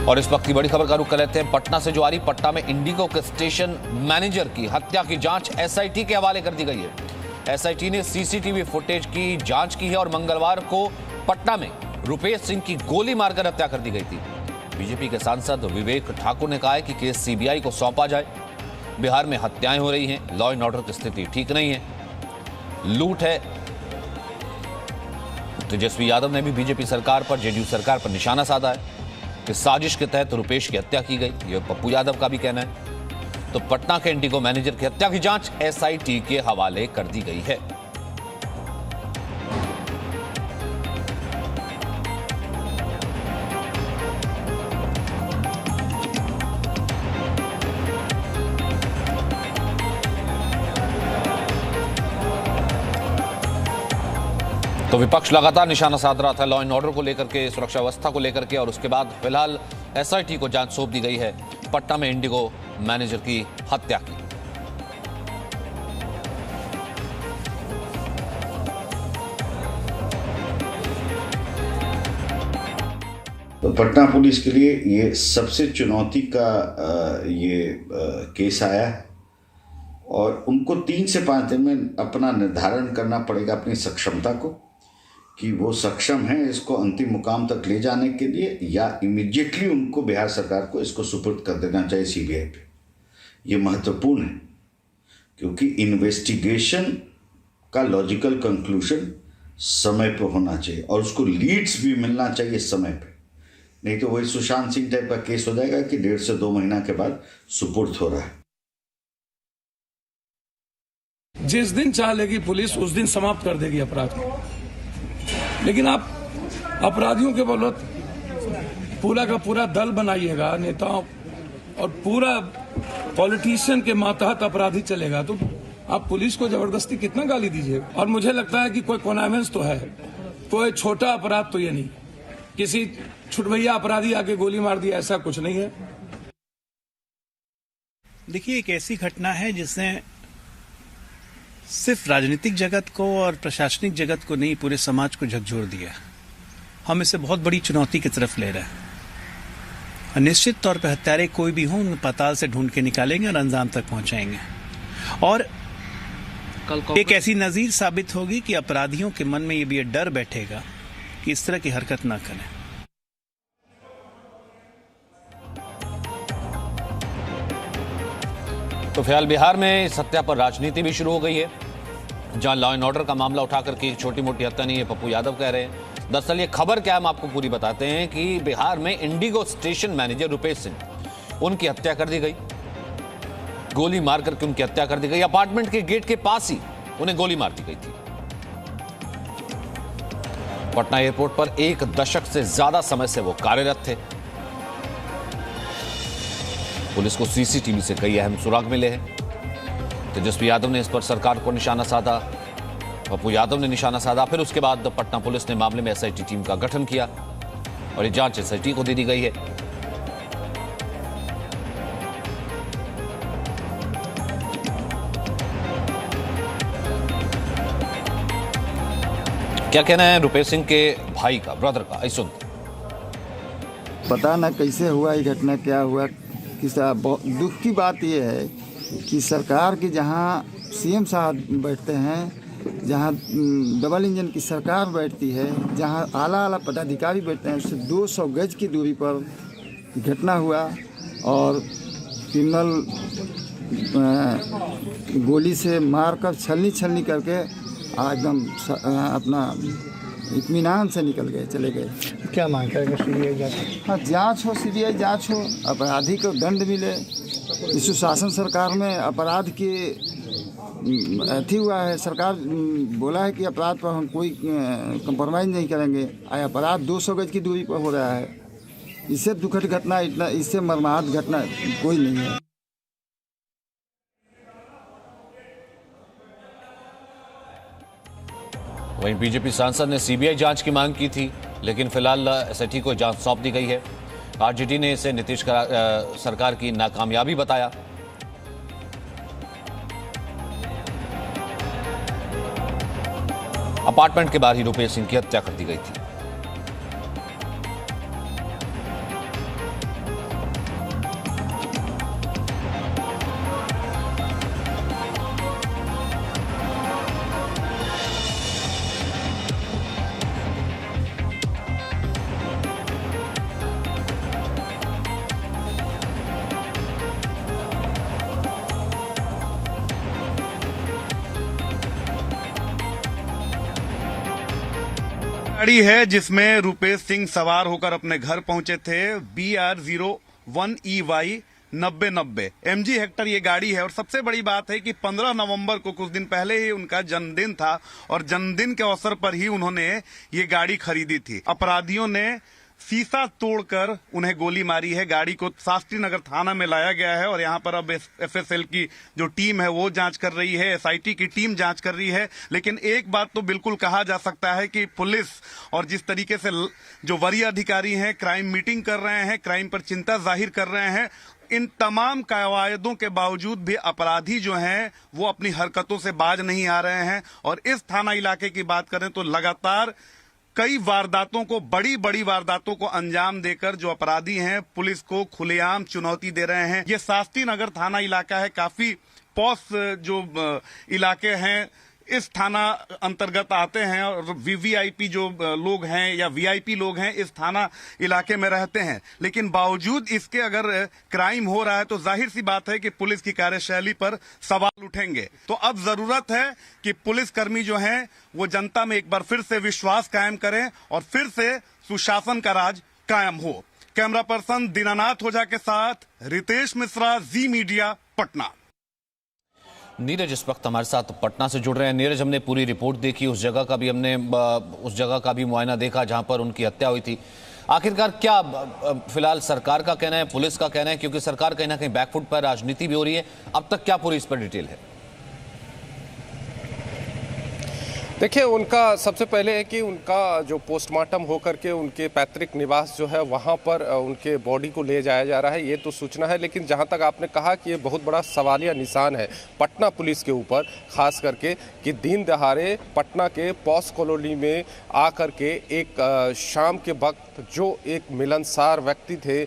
और इस वक्त की बड़ी खबर का रुख कर लेते हैं पटना से जो आ रही। पटना में इंडिगो के स्टेशन मैनेजर की हत्या की जांच एसआईटी के हवाले कर दी गई है। एसआईटी ने सीसीटीवी फुटेज की जांच की है और मंगलवार को पटना में रुपेश सिंह की गोली मारकर हत्या कर दी गई थी। बीजेपी के सांसद विवेक ठाकुर ने कहा है कि केस सीबीआई को सौंपा जाए। बिहार में हत्याएं हो रही हैं, लॉ एंड ऑर्डर की स्थिति ठीक नहीं है, लूट है। तेजस्वी यादव ने भी बीजेपी सरकार पर, जेडीयू सरकार पर निशाना साधा है कि साजिश के तहत रुपेश की हत्या की गई। यह पप्पू यादव का भी कहना है। तो पटना के इंडिगो मैनेजर की हत्या की जांच एसआईटी के हवाले कर दी गई है। तो विपक्ष लगातार निशाना साध रहा था लॉ एंड ऑर्डर को लेकर के, सुरक्षा व्यवस्था को लेकर के, और उसके बाद फिलहाल एसआईटी को जांच सौंप दी गई है पटना में इंडिगो मैनेजर की हत्या की। तो पटना पुलिस के लिए ये सबसे चुनौती का केस आया है और उनको 3 से 5 दिन में अपना निर्धारण करना पड़ेगा अपनी सक्षमता को कि वो सक्षम हैं इसको अंतिम मुकाम तक ले जाने के लिए, या इमीडिएटली उनको बिहार सरकार को इसको सुपुर्द कर देना चाहिए सीबीआई पे। ये महत्वपूर्ण है क्योंकि इन्वेस्टिगेशन का लॉजिकल कंक्लूजन समय पर होना चाहिए और उसको लीड्स भी मिलना चाहिए समय पे। नहीं तो वही सुशांत सिंह टाइप का केस हो जाएगा कि 1.5 से 2 महीना के बाद सुपुर्द हो रहा है। जिस दिन चाह लेगी पुलिस उस दिन समाप्त कर देगी अपराध को, लेकिन आप अपराधियों के बदौलत पूरा का पूरा दल बनाइएगा, नेताओं और पूरा पॉलिटिशियन के मातहत अपराधी चलेगा, तो आप पुलिस को जबरदस्ती कितना गाली दीजिएगा। और मुझे लगता है कि कोई कॉन्वेंस तो है, कोई छोटा अपराध तो ये नहीं, किसी छुटभैया अपराधी आके गोली मार दिया, ऐसा कुछ नहीं है। देखिए, एक ऐसी घटना है जिसने सिर्फ राजनीतिक जगत को और प्रशासनिक जगत को नहीं, पूरे समाज को झकझोर दिया। हम इसे बहुत बड़ी चुनौती की तरफ ले रहे हैं और निश्चित तौर पर हत्यारे कोई भी हों उन्हें पाताल से ढूंढ के निकालेंगे और अंजाम तक पहुंचाएंगे। और एक ऐसी नजीर साबित होगी कि अपराधियों के मन में ये भी डर बैठेगा कि इस तरह की हरकत ना करें। तो फिलहाल बिहार में इस हत्या पर राजनीति भी शुरू हो गई है, जहां लॉ एंड ऑर्डर का मामला उठाकर के छोटी मोटी हत्या नहीं है, पप्पू यादव कह रहे हैं। दरअसल ये खबर क्या है हम आपको पूरी बताते हैं कि बिहार में Indigo station manager Rupesh Singh, उनकी हत्या कर दी गई, गोली मार करके उनकी हत्या कर दी गई। अपार्टमेंट के गेट के पास ही उन्हें गोली मार दी गई थी। पटना एयरपोर्ट पर 1 दशक से ज्यादा समय से वो कार्यरत थे। पुलिस को सीसीटीवी से कई अहम सुराग मिले हैं। तेजस्वी यादव ने इस पर सरकार को निशाना साधा, पप्पू यादव ने निशाना साधा। फिर उसके बाद पटना पुलिस ने मामले में एसआईटी टीम का गठन किया और ये जांच एसआईटी को दे दी गई है। क्या कहना है रुपेश सिंह के भाई का, ब्रदर का, आई सुनते। पता ना कैसे हुआ ये घटना, क्या हुआ। बहुत दुख की बात यह है कि सरकार की जहां सीएम साहब बैठते हैं, जहां डबल इंजन की सरकार बैठती है, जहां आला पदाधिकारी बैठते हैं, उससे 200 गज की दूरी पर घटना हुआ और क्रिमिनल गोली से मारकर छलनी करके एकदम अपना इत्मीनान से निकल गए, चले गए। क्या मांग करेंगे? सीबीआई जांच? हाँ, जांच हो, सीबीआई जांच हो, अपराधी को दंड मिले। इस सुशासन सरकार में अपराध की अथी हुआ है, सरकार बोला है कि अपराध पर हम कोई कंप्रोमाइज़ नहीं करेंगे। अपराध 200 गज की दूरी पर हो रहा है। इससे दुखद घटना, इतना इससे मर्माहत घटना कोई नहीं है। वहीं बीजेपी सांसद ने सीबीआई जांच की मांग की थी, लेकिन फिलहाल एसआईटी को जांच सौंप दी गई है। आरजेडी ने इसे नीतीश सरकार की नाकामयाबी बताया। अपार्टमेंट के बाहर ही रुपेश सिंह की हत्या कर दी गई थी। गाड़ी है जिसमें रूपेश सिंह सवार होकर अपने घर पहुंचे थे। BR01EY 9090 MG हेक्टर ये गाड़ी है। और सबसे बड़ी बात है कि 15 नवंबर को कुछ दिन पहले ही उनका जन्मदिन था और जन्मदिन के अवसर पर ही उन्होंने ये गाड़ी खरीदी थी। अपराधियों ने शीशा तोड़कर उन्हें गोली मारी है। गाड़ी को शास्त्री नगर थाना में लाया गया है और यहाँ पर अब FSL की जो टीम है वो जांच कर रही है, SIT की टीम जांच कर रही है। लेकिन एक बात तो बिल्कुल कहा जा सकता है कि पुलिस और जिस तरीके से जो वरीय अधिकारी हैं क्राइम मीटिंग कर रहे हैं, क्राइम पर चिंता जाहिर कर रहे हैं, इन तमाम कवायदों के बावजूद भी अपराधी जो हैं वो अपनी हरकतों से बाज नहीं आ रहे हैं। और इस थाना इलाके की बात करें तो लगातार कई वारदातों को, बड़ी बड़ी वारदातों को अंजाम देकर जो अपराधी हैं पुलिस को खुलेआम चुनौती दे रहे हैं। ये शास्त्री नगर थाना इलाका है, काफी पॉश जो इलाके हैं इस थाना अंतर्गत आते हैं और VVIP जो लोग हैं या VIP लोग हैं इस थाना इलाके में रहते हैं। लेकिन बावजूद इसके अगर क्राइम हो रहा है तो जाहिर सी बात है कि पुलिस की कार्यशैली पर सवाल उठेंगे। तो अब जरूरत है कि पुलिसकर्मी जो हैं वो जनता में एक बार फिर से विश्वास कायम करें और फिर से सुशासन का राज कायम हो। कैमरा पर्सन दीनानाथ ओझा के साथ रितेश मिश्रा, जी मीडिया, पटना। नीरज इस वक्त हमारे साथ पटना से जुड़ रहे हैं। नीरज, हमने पूरी रिपोर्ट देखी, उस जगह का भी मुआयना देखा जहां पर उनकी हत्या हुई थी। आखिरकार क्या फिलहाल सरकार का कहना है, पुलिस का कहना है, क्योंकि सरकार कहीं ना कहीं बैकफुट पर राजनीति भी हो रही है, अब तक क्या पूरी इस पर डिटेल है? देखिए, उनका सबसे पहले है कि उनका जो पोस्टमार्टम होकर के उनके पैतृक निवास जो है वहाँ पर उनके बॉडी को ले जाया जा रहा है, ये तो सूचना है। लेकिन जहाँ तक आपने कहा कि ये बहुत बड़ा सवालिया निशान है पटना पुलिस के ऊपर, खास करके कि दिन दहाड़े पटना के पॉश कॉलोनी में आकर के एक शाम के वक्त जो एक मिलनसार व्यक्ति थे,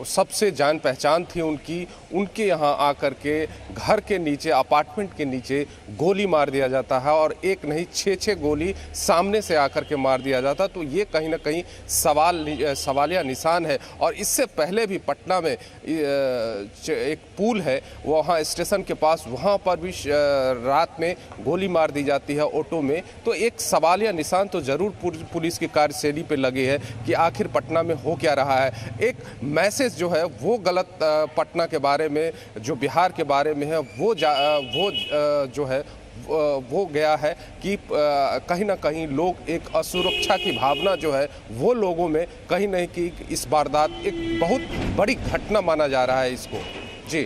सबसे जान पहचान थी उनके यहाँ आकर के घर के नीचे, अपार्टमेंट के नीचे गोली मार दिया जाता है और एक नहीं 6 गोली सामने से आकर के मार दिया जाता। तो ये कहीं ना कहीं सवालिया निशान है। और इससे पहले भी पटना में एक पुल है, वहाँ स्टेशन के पास, वहाँ पर भी रात में गोली मार दी जाती है ऑटो में। तो एक सवालिया निशान तो ज़रूर पुलिस की कार्यशैली पे लगे है कि आखिर पटना में हो क्या रहा है। एक मैसेज जो है वो गलत पटना के बारे में, जो बिहार के बारे में है, वो जो है वो गया है कि कहीं ना कहीं लोग एक असुरक्षा की भावना जो है वो लोगों में कहीं नहीं कि इस वारदात एक बहुत बड़ी घटना माना जा रहा है इसको। जी,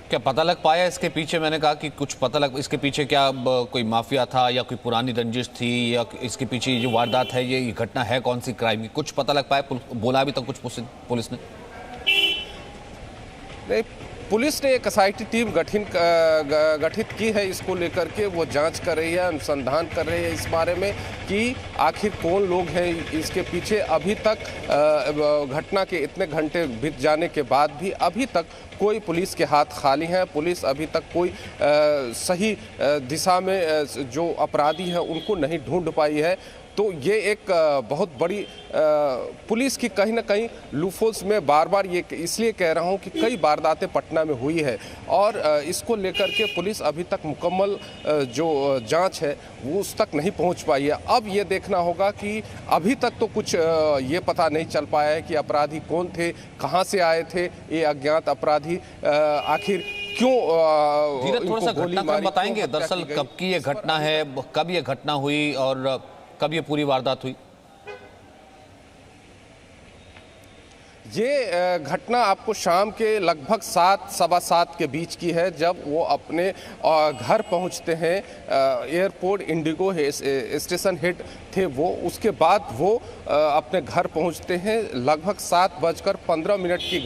क्या पता लग पाया इसके पीछे? मैंने कहा कि कुछ पता लग, इसके पीछे क्या कोई माफिया था या कोई पुरानी रंजिश थी, या इसके पीछे जो वारदात है ये घटना है कौन सी क्राइम की, कुछ पता लग पाया? बोला अभी तक कुछ पुलिस ने? नहीं, पुलिस ने एक SIT टीम गठित की है, इसको लेकर के वो जांच कर रही है, अनुसंधान कर रही है इस बारे में कि आखिर कौन लोग हैं इसके पीछे। अभी तक घटना के इतने घंटे बीत जाने के बाद भी अभी तक कोई पुलिस के हाथ खाली है। पुलिस अभी तक कोई सही दिशा में जो अपराधी हैं उनको नहीं ढूंढ पाई है। तो ये एक बहुत बड़ी पुलिस की कहीं ना कहीं लूफोल्स में बार बार ये इसलिए कह रहा हूँ कि कई वारदातें पटना में हुई है और इसको लेकर के पुलिस अभी तक मुकम्मल जो जांच है वो उस तक नहीं पहुँच पाई है। अब ये देखना होगा कि अभी तक तो कुछ ये पता नहीं चल पाया है कि अपराधी कौन थे, कहाँ से आए थे ये अज्ञात अपराधी, आखिर क्यों थोड़ा सा घटनाक्रम बताएंगे? दरअसल कब की ये घटना है, कब ये घटना हुई और कब ये पूरी वारदात हुई? ये घटना आपको शाम के लगभग 7, सवा 7 के बीच की है, जब वो अपने घर पहुंचते हैं। एयरपोर्ट इंडिगो स्टेशन हेड थे वो, उसके बाद वो अपने घर पहुंचते हैं। लगभग 7:15 की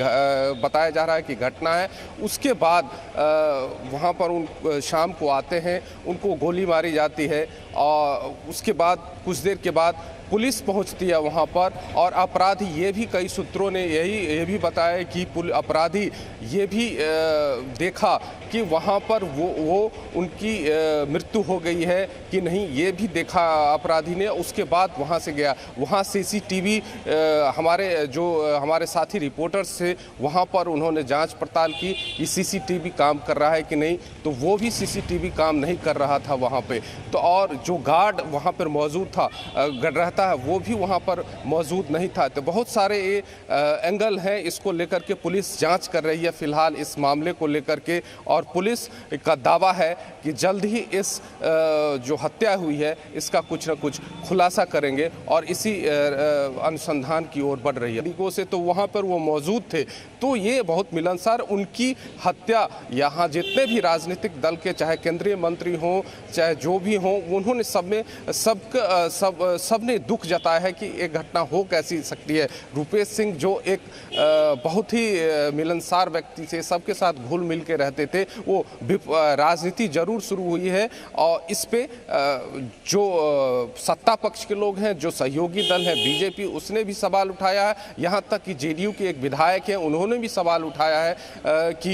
बताया जा रहा है कि घटना है। उसके बाद वहां पर शाम को आते हैं, उनको गोली मारी जाती है और उसके बाद कुछ देर के बाद पुलिस पहुंचती है वहां पर, और अपराधी, ये भी कई सूत्रों ने ये भी बताया कि अपराधी ये भी देखा कि वहां पर वो उनकी मृत्यु हो गई है कि नहीं, ये भी देखा अपराधी ने। उसके बाद वहां से गया, वहां सीसीटीवी हमारे साथी रिपोर्टर्स थे, वहां पर उन्होंने जांच पड़ताल की कि सीसीटीवी काम कर रहा है कि नहीं, तो वो भी सीसीटीवी काम नहीं कर रहा था वहां पे। तो और जो गार्ड वहां पर मौजूद था, रहता है, वो भी वहां पर मौजूद नहीं था। तो बहुत सारे एंगल हैं, इसको लेकर के पुलिस जांच कर रही है फिलहाल इस मामले को लेकर के, और पुलिस का दावा है कि जल्द ही इस जो हत्या हुई है इसका कुछ न कुछ खुलासा करेंगे, और इसी अनुसंधान की ओर बढ़ रही है। तरीकों से तो वहाँ पर वो मौजूद थे, तो ये बहुत मिलनसार, उनकी हत्या, यहाँ जितने भी राजनीतिक दल के, चाहे केंद्रीय मंत्री हों चाहे जो भी हों, उन्होंने सबने दुख जताया है कि एक घटना हो कैसी सकती है। रुपेश सिंह जो एक बहुत ही मिलनसार व्यक्ति थे, सबके साथ घुल मिल के रहते थे, वो राजनीति जरूर शुरू हुई है, और इस पे जो सत्ता पक्ष के लोग हैं, जो सहयोगी दल है बीजेपी, उसने भी सवाल उठाया है। यहाँ तक कि जेडीयू के एक विधायक हैं, उन्होंने भी सवाल उठाया है कि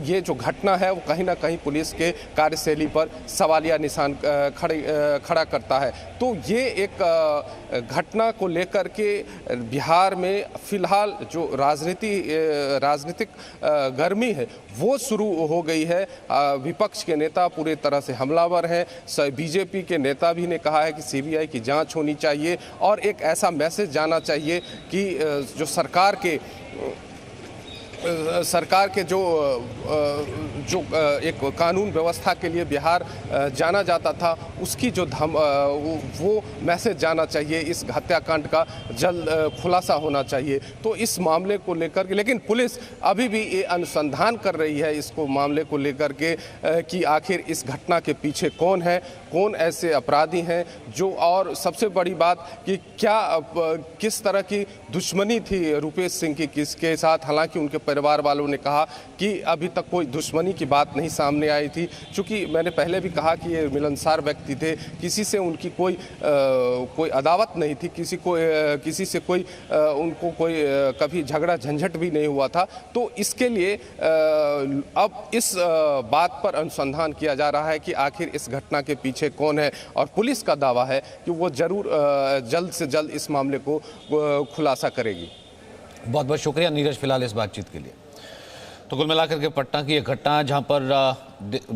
ये जो घटना है वो कहीं ना कहीं पुलिस के कार्यशैली पर सवालिया निशान खड़ा करता है। तो ये एक घटना को लेकर के बिहार में फिलहाल जो राजनीतिक गर्मी है वो शुरू हो गई है। विपक्ष के नेता पूरे तरह से हमलावर हैं। बीजेपी के नेता भी ने कहा है कि सीबीआई की जांच होनी चाहिए, और एक ऐसा मैसेज जाना चाहिए कि जो सरकार के जो एक कानून व्यवस्था के लिए बिहार जाना जाता था, उसकी जो वो मैसेज जाना चाहिए। इस हत्याकांड का जल्द खुलासा होना चाहिए। तो इस मामले को लेकर के, लेकिन पुलिस अभी भी ये अनुसंधान कर रही है इसको मामले को लेकर के कि आखिर इस घटना के पीछे कौन है, कौन ऐसे अपराधी हैं जो, और सबसे बड़ी बात कि किस तरह की दुश्मनी थी रुपेश सिंह की किसके साथ। हालांकि उनके परिवार वालों ने कहा कि अभी तक कोई दुश्मनी की बात नहीं सामने आई थी, क्योंकि मैंने पहले भी कहा कि ये मिलनसार व्यक्ति थे, किसी से उनकी कोई अदावत नहीं थी, किसी से उनको कोई कभी झगड़ा झंझट भी नहीं हुआ था। तो इसके लिए अब इस बात पर अनुसंधान किया जा रहा है कि आखिर इस घटना के पीछे कौन है, और पुलिस का दावा है कि वो जरूर जल्द से जल्द इस मामले को खुलासा करेगी। बहुत बहुत शुक्रिया नीरज फिलहाल इस बातचीत के लिए। तो कुल मिलाकर के पटना की एक घटना जहां पर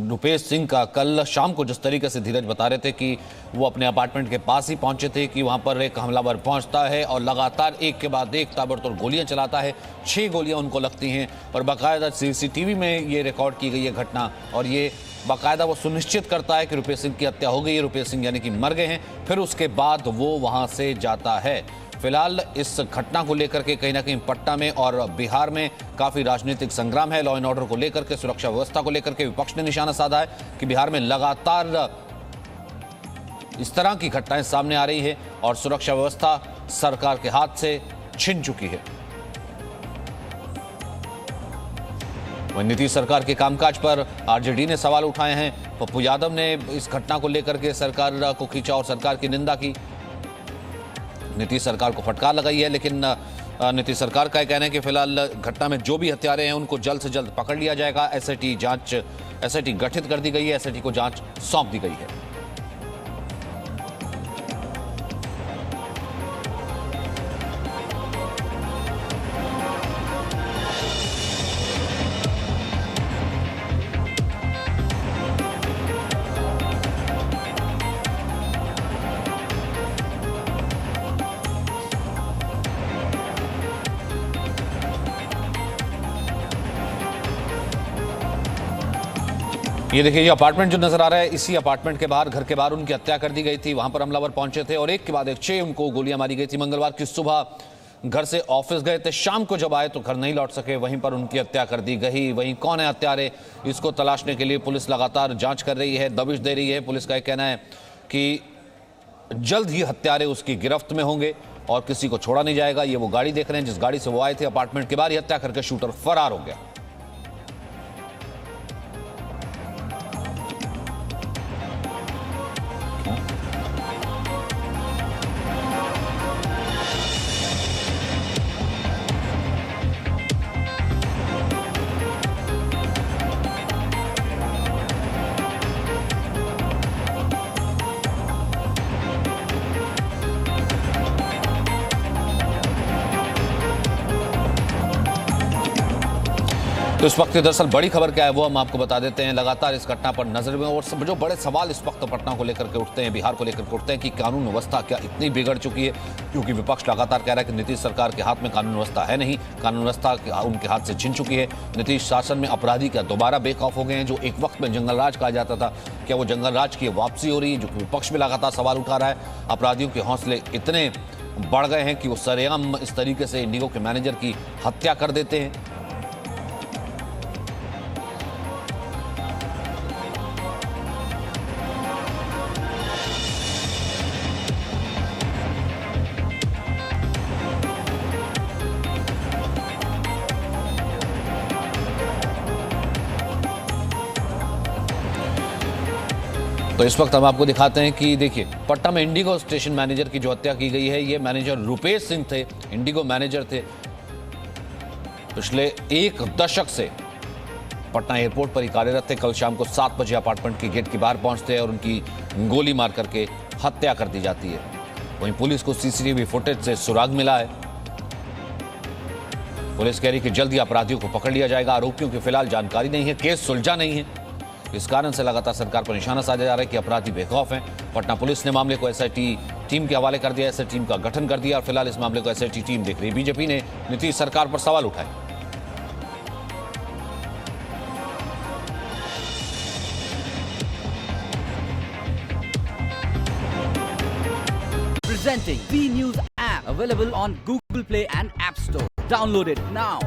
रुपेश सिंह का कल शाम को जिस तरीके से धीरज बता रहे थे कि वो अपने अपार्टमेंट के पास ही पहुंचे थे कि वहां पर एक हमलावर पहुंचता है और लगातार एक के बाद एक ताबड़तोड़ गोलियां चलाता है। 6 गोलियां उनको लगती हैं, और बाकायदा सीसीटीवी में ये रिकॉर्ड की गई है घटना, और ये बाकायदा वो सुनिश्चित करता है कि रुपेश सिंह की हत्या हो गई है, रुपेश सिंह यानी कि मर गए हैं। फिर उसके बाद वो वहां से जाता है। फिलहाल इस घटना को लेकर के कहीं ना कहीं पटना में और बिहार में काफी राजनीतिक संग्राम है। लॉ एंड ऑर्डर को लेकर के, सुरक्षा व्यवस्था को लेकर के विपक्ष ने निशाना साधा है कि बिहार में लगातार इस तरह की घटनाएं सामने आ रही है और सुरक्षा व्यवस्था सरकार के हाथ से छिन चुकी है। वहीं नीतीश सरकार के कामकाज पर आरजेडी ने सवाल उठाए हैं। पप्पू यादव ने इस घटना को लेकर के सरकार को खींचा और सरकार की निंदा की। नीतीश सरकार को फटकार लगाई है, लेकिन नीतीश सरकार का कहना है कि फिलहाल घटना में जो भी हत्यारे हैं उनको जल्द से जल्द पकड़ लिया जाएगा। एसआईटी गठित कर दी गई है, एसआईटी को जांच सौंप दी गई है। ये देखिए, ये अपार्टमेंट जो नजर आ रहा है, इसी अपार्टमेंट के बाहर, घर के बाहर उनकी हत्या कर दी गई थी। वहां पर हमलावर पहुंचे थे और एक के बाद एक 6 उनको गोलियां मारी गई थी। मंगलवार की सुबह घर से ऑफिस गए थे, शाम को जब आए तो घर नहीं लौट सके, वहीं पर उनकी हत्या कर दी गई। वहीं कौन है हत्यारे, इसको तलाशने के लिए पुलिस लगातार जांच कर रही है, दबिश दे रही है। पुलिस का कहना है कि जल्द ही हत्यारे उसकी गिरफ्त में होंगे और किसी को छोड़ा नहीं जाएगा। ये वो गाड़ी देख रहे हैं जिस गाड़ी से वो आए थे, अपार्टमेंट के बाहर ही हत्या करके शूटर फरार हो गया। तो इस वक्त की दरअसल बड़ी खबर क्या है वो हम आपको बता देते हैं। लगातार इस घटना पर नजर में और जो बड़े सवाल इस वक्त पटना को लेकर के उठते हैं, बिहार को लेकर के उठते हैं कि कानून व्यवस्था क्या इतनी बिगड़ चुकी है, क्योंकि विपक्ष लगातार कह रहा है कि नीतीश सरकार के हाथ में कानून व्यवस्था है नहीं, कानून व्यवस्था उनके हाथ से छिन चुकी है। नीतीश शासन में अपराधी क्या दोबारा बेखौफ हो गए हैं। जो एक वक्त में जंगल राज कहा जाता था, क्या वो जंगल राज की वापसी हो रही है, जो कि विपक्ष में लगातार सवाल उठा रहा है। अपराधियों के हौसले इतने बढ़ गए हैं कि वो सरेआम इस तरीके से इंडिगो के मैनेजर की हत्या कर देते हैं। तो इस वक्त हम आपको दिखाते हैं कि देखिए, पटना में इंडिगो स्टेशन मैनेजर की जो हत्या की गई है, ये मैनेजर रुपेश सिंह थे, इंडिगो मैनेजर थे। पिछले एक दशक से पटना एयरपोर्ट पर ही कार्यरत थे। कल शाम को 7 बजे अपार्टमेंट के गेट के बाहर पहुंचते हैं और उनकी गोली मार करके हत्या कर दी जाती है। वहीं पुलिस को सीसीटीवी फुटेज से सुराग मिला है। पुलिस कह रही कि जल्द ही अपराधियों को पकड़ लिया जाएगा। आरोपियों की फिलहाल जानकारी नहीं है, केस सुलझा नहीं है। इस कारण से लगातार सरकार पर निशाना साधा जा रहा है कि अपराधी बेखौफ हैं। पटना पुलिस ने मामले को एसआईटी टीम के हवाले कर दिया, एसआईटी टीम का गठन कर दिया और फिलहाल इस मामले को एसआईटी टीम देख रही है। बीजेपी ने नीतीश सरकार पर सवाल उठाए। Presenting B News app, available on Google Play and App Store. Download it now.